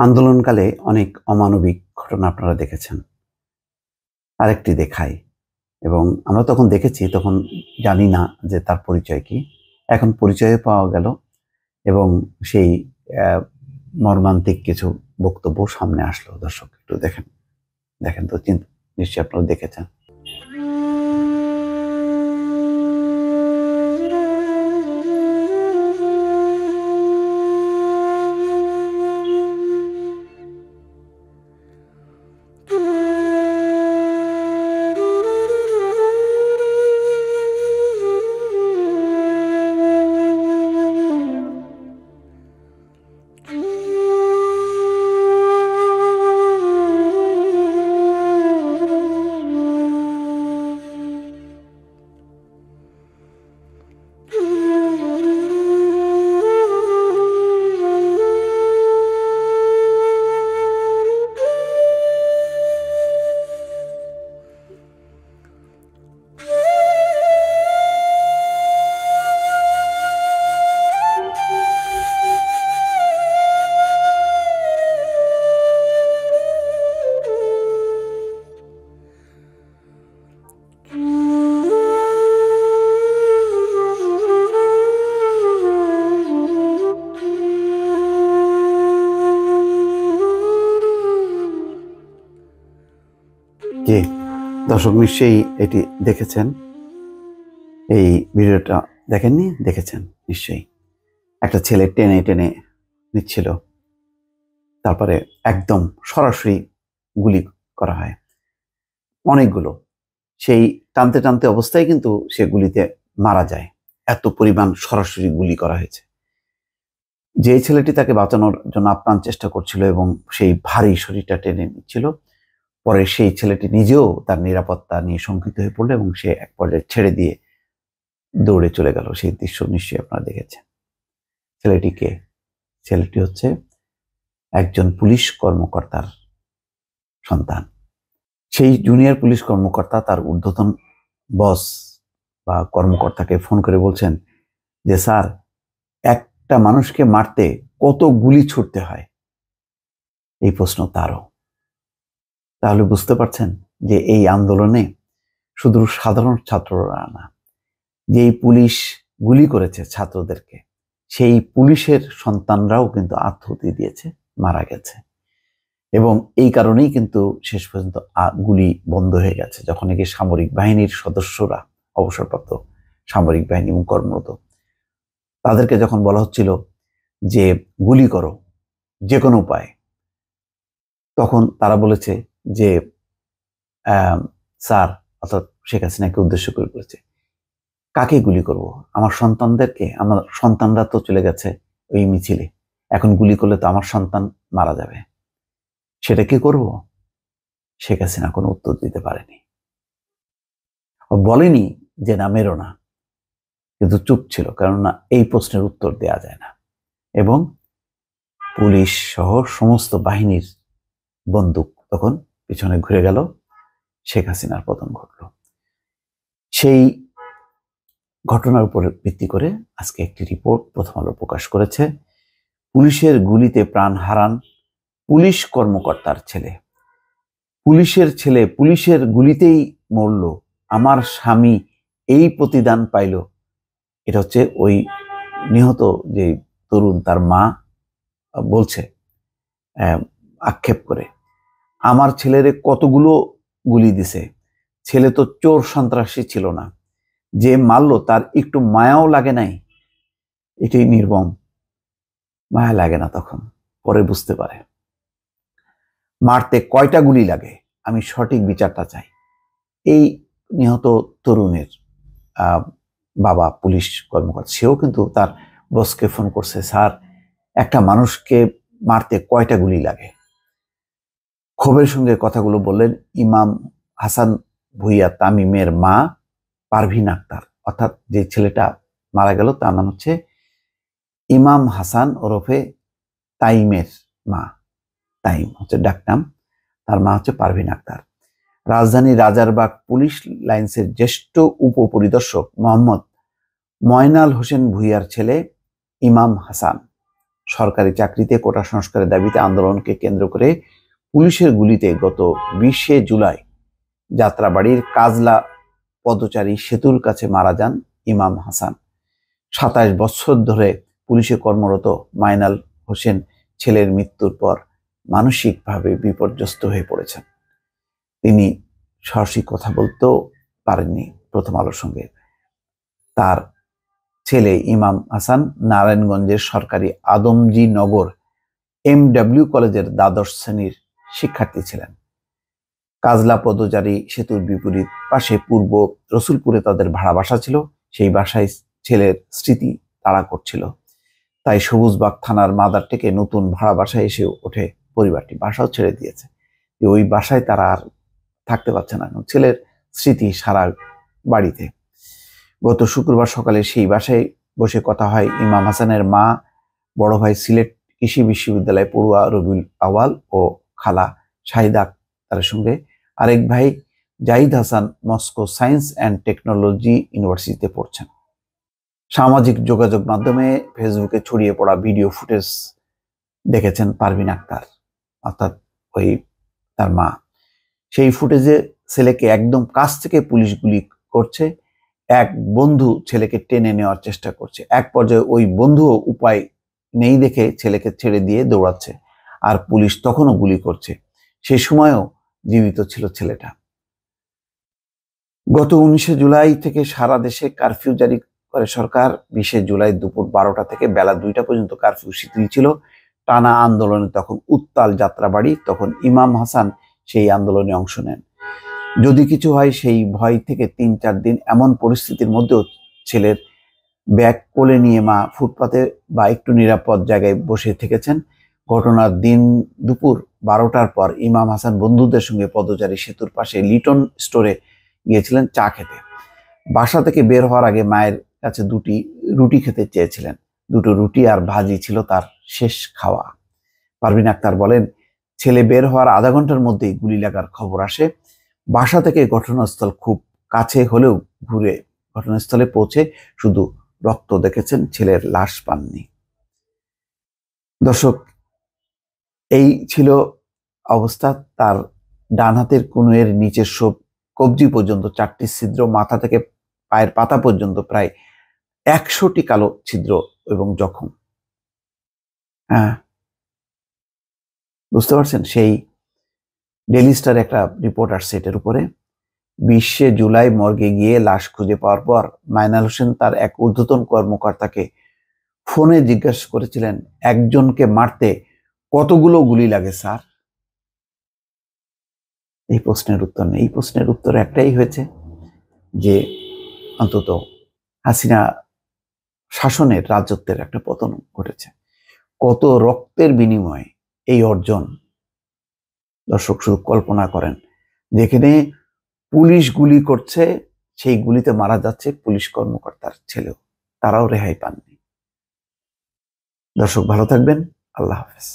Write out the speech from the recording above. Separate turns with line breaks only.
আন্দোলনকালে অনেক অমানবিক ঘটনা আপনারা দেখেছেন। আরেকটি দেখাই এবং আমরা তখন দেখেছি, তখন জানি না যে তার পরিচয় কি। এখন পরিচয় পাওয়া গেল এবং সেই মর্মান্তিক কিছু বক্তব্য সামনে আসলো। দর্শক একটু দেখেন তো, নিশ্চয়ই আপনারা দেখেছেন। জি, দর্শক নিশ্চয়ই এটি দেখেছেন। এই ভিডিওটা দেখেননি? দেখেছেন নিশ্চয়ই। একটা ছেলে টেনে টেনে নিচ্ছিল, তারপরে একদম সরাসরি গুলি করা হয় অনেকগুলো। সেই টানতে টানতে অবস্থায় কিন্তু সে গুলিতে মারা যায়। এত পরিমাণ সরাসরি গুলি করা হয়েছে। যে ছেলেটি তাকে বাঁচানোর জন্য আপ্রাণ চেষ্টা করছিল এবং সেই ভারী শরীরটা টেনে নিচ্ছিল, পরে সেই ছেলেটি নিজেও তার নিরাপত্তা নিয়ে শঙ্কিত হয়ে পড়লো এবং সে এক পর্যায়ে ছেড়ে দিয়ে দৌড়ে চলে গেল। সেই দৃশ্য নিশ্চয়ই আপনারা দেখেছেন। ছেলেটি হচ্ছে একজন পুলিশ কর্মকর্তার সন্তান। সেই জুনিয়র পুলিশ কর্মকর্তা তার ঊর্ধ্বতন বস বা কর্মকর্তাকে ফোন করে বলছেন যে, স্যার, একটা মানুষকে মারতে কত গুলি ছুটতে হয়? এই প্রশ্ন তারও। তাহলে বুঝতে পারছেন যে এই আন্দোলনে শুধু সাধারণ ছাত্ররা না, যেই পুলিশ গুলি করেছে ছাত্রদেরকে, সেই পুলিশের সন্তানরাও কিন্তু আত্মহত্যা দিয়েছে, মারা গেছে। এবং এই কারণেই কিন্তু শেষ পর্যন্ত গুলি বন্ধ হয়ে গেছে, যখন নাকি সামরিক বাহিনীর সদস্যরা, অবসরপ্রাপ্ত সামরিক বাহিনী এবং কর্মরত, তাদেরকে যখন বলা হচ্ছিল যে গুলি করো যে কোনো উপায়ে, তখন তারা বলেছে যে স্যার, অর্থাৎ শেখ হাসিনাকে উদ্দেশ্য করে বলেছে, কাকে গুলি করব? আমার সন্তানদেরকে? আমার সন্তানরা তো চলে গেছে ওই মিছিলে, এখন গুলি করলে তো আমার সন্তান মারা যাবে, সেটা কি করব? শেখ হাসিনা কোনো উত্তর দিতে পারেনি। বলেনি যে না, মেরো না, কিন্তু চুপ ছিল, কেননা এই প্রশ্নের উত্তর দেয়া যায় না। এবং পুলিশ সহ সমস্ত বাহিনীর বন্দুক তখন পিছনে ঘুরে গেল, শেখ হাসিনার পতন ঘটল। সেই ঘটনার উপর ভিত্তি করে আজকে একটি রিপোর্ট প্রথম আলো প্রকাশ করেছে। পুলিশের গুলিতে প্রাণ হারান পুলিশ কর্মকর্তার ছেলে। পুলিশের ছেলে পুলিশের গুলিতেই মরল, আমার স্বামী এই প্রতিদান পাইল। এটা হচ্ছে ওই নিহত যে তরুণ, তার মা বলছে আক্ষেপ করে, আমার ছেলেরে কতগুলো গুলি দিছে, ছেলে তো চোর সন্ত্রাসী ছিল না, যে মারলো তার একটু মায়াও লাগে নাই। এটাই নির্মম, মায়া লাগে না তখন, পরে বুঝতে পারে। মারতে কয়টা গুলি লাগে, আমি সঠিক বিচারটা চাই। এই নিহত তরুণের বাবা পুলিশ কর্মকর্তা, সেও কিন্তু তার বসকে ফোন করছে, স্যার, একটা মানুষকে মারতে কয়টা গুলি লাগে? ক্ষোভের সঙ্গে কথাগুলো বললেন ইমাম হাসান ভুইয়া তামিমের মা পারভিন আক্তার, অর্থাৎ যে ছেলেটা মারা গেল তার নাম হচ্ছে ইমাম হাসান ওরফে তাইমের মা। তাইম হচ্ছে ডাকনাম, তার মা হচ্ছে পারভিন আক্তার। রাজধানী রাজারবাগ পুলিশ লাইন্সের জ্যেষ্ঠ উপপরিদর্শক মোহাম্মদ ময়নাল হোসেন ভুইয়ার ছেলে ইমাম হাসান। সরকারি চাকরিতে কোটা সংস্কারের দাবিতে আন্দোলনকে কেন্দ্র করে পুলিশের গুলিতে গত 20শে জুলাই যাত্রাবাড়ির কাজলা পদচারী সেতুর কাছে মারা যান ইমাম হাসান। 27 বছর ধরে পুলিশে কর্মরত মাইনাল হোসেন ছেলের মৃত্যুর পর মানসিকভাবে বিপর্যস্ত হয়ে পড়েছেন। তিনি সরাসরি কথা বলতেও পারেননি প্রথম আলোর সঙ্গে। তার ছেলে ইমাম হাসান নারায়ণগঞ্জের সরকারি আদমজি নগর MW কলেজের দ্বাদশ শ্রেণীর শিক্ষার্থী ছিলেন। কাজলা পদচারী সেতুর বিপরীত পাশে পূর্ব রসুলপুরে তাদের ভাড়া বাসা ছিল। সেই বাসায় ছেলের স্মৃতি তাড়া করছিল, তাই সবুজবাগ থানার মাদার থেকে নতুন ভাড়া বাসায় এসে ওঠে পরিবারটি। বাসাও ছেড়ে দিয়েছে, ওই বাসায় তারা আর থাকতে পারছে না, ছেলের স্মৃতি সারা বাড়িতে। গত শুক্রবার সকালে সেই বাসায় বসে কথা হয় ইমাম হাসানের মা, বড় ভাই সিলেট কৃষি বিশ্ববিদ্যালয় পড়ুয়া রবিউল আওয়াল ও খালা শাহিদা আক্তারের সঙ্গে। আরেক ভাই Zahid Hasan Moscow science and technology ইউনিভার্সিটিতে পড়ছেন। সামাজিক যোগাযোগ মাধ্যমে ফেসবুকে ছড়িয়ে পড়া ভিডিও ফুটেজ দেখেছেন পারভিন আক্তার, অর্থাৎ ওই তার মা। সেই ফুটেজে ছেলেকে একদম কাছ থেকে পুলিশ গুলি করছে। এক বন্ধু ছেলেকে টেনে নেওয়ার চেষ্টা করছে। এক পর্যায়ে ওই বন্ধুও উপায় নেই দেখে ছেলেকে ছেড়ে দিয়ে দৌড়াচ্ছে, আর পুলিশ তখনও গুলি করছে। সেই সময়ও জীবিত ছিল ছেলেটা। গত 19শে জুলাই থেকে সারা দেশে কারফিউ জারি করে সরকার। 20শে জুলাই দুপুর 12টা থেকে বেলা 2টা পর্যন্ত কারফিউ শিথিল ছিল। টানা আন্দোলনে তখন উত্তাল যাত্রাবাড়ি। তখন ইমাম হাসান সেই আন্দোলনে অংশ নেন। যদি কিছু হয় সেই ভয় থেকে 3-4 দিন এমন পরিস্থিতির মধ্যেও ছেলের ব্যাগ কোলে নিয়ে মা ফুটপাতে বা একটু নিরাপদ জায়গায় বসে থেকেছেন। ঘটনার দিন দুপুর 12টার পর ইমাম হাসান বন্ধুদের সঙ্গে পদচারী সেতুর পাশে লিটন স্টোরে গিয়েছিলেন চা খেতে। বাসা থেকে বের হওয়ার আগে মায়ের কাছে 2টি রুটি খেতে চেয়েছিলেন। 2টো রুটি আর ভাজি ছিল তার শেষ খাওয়া। পারভিন আক্তার বলেন, ছেলে বের হওয়ার আধা ঘন্টার মধ্যেই গুলি লাগার খবর আসে। বাসা থেকে ঘটনাস্থল খুব কাছে হলেও ঘুরে ঘটনাস্থলে পৌঁছে শুধু রক্ত দেখেছেন, ছেলের লাশ পাননি। দর্শক, এই ছিল অবস্থা। তার ডান হাতের কনুইয়ের নিচের সব কবজি পর্যন্ত 4টি ছিদ্র, মাথা থেকে পায়ের পাতা পর্যন্ত প্রায় 100টি কালো ছিদ্র এবং জখম। হ্যাঁ, বুঝতে পারছেন? সেই ডেইলি স্টার একটা রিপোর্ট আসছে এটার উপরে। 20শে জুলাই মর্গে গিয়ে লাশ খুঁজে পাওয়ার পর মাইনাল হোসেন তার এক ঊর্ধ্বতন কর্মকর্তাকে ফোনে জিজ্ঞাসা করেছিলেন, একজনকে মারতে কতগুলো গুলি লাগে স্যার? এই প্রশ্নের উত্তর নেই। এই প্রশ্নের উত্তর একটাই হয়েছে যে অন্তত হাসিনা শাসনের রাজত্বের একটা পতন ঘটেছে। কত রক্তের বিনিময়ে এই অর্জন। দর্শক, শুধু কল্পনা করেন, যেখানে পুলিশ গুলি করছে, সেই গুলিতে মারা যাচ্ছে পুলিশ কর্মকর্তার ছেলেও, তারাও রেহাই পাননি। দর্শক, ভালো থাকবেন। আল্লাহ হাফেজ।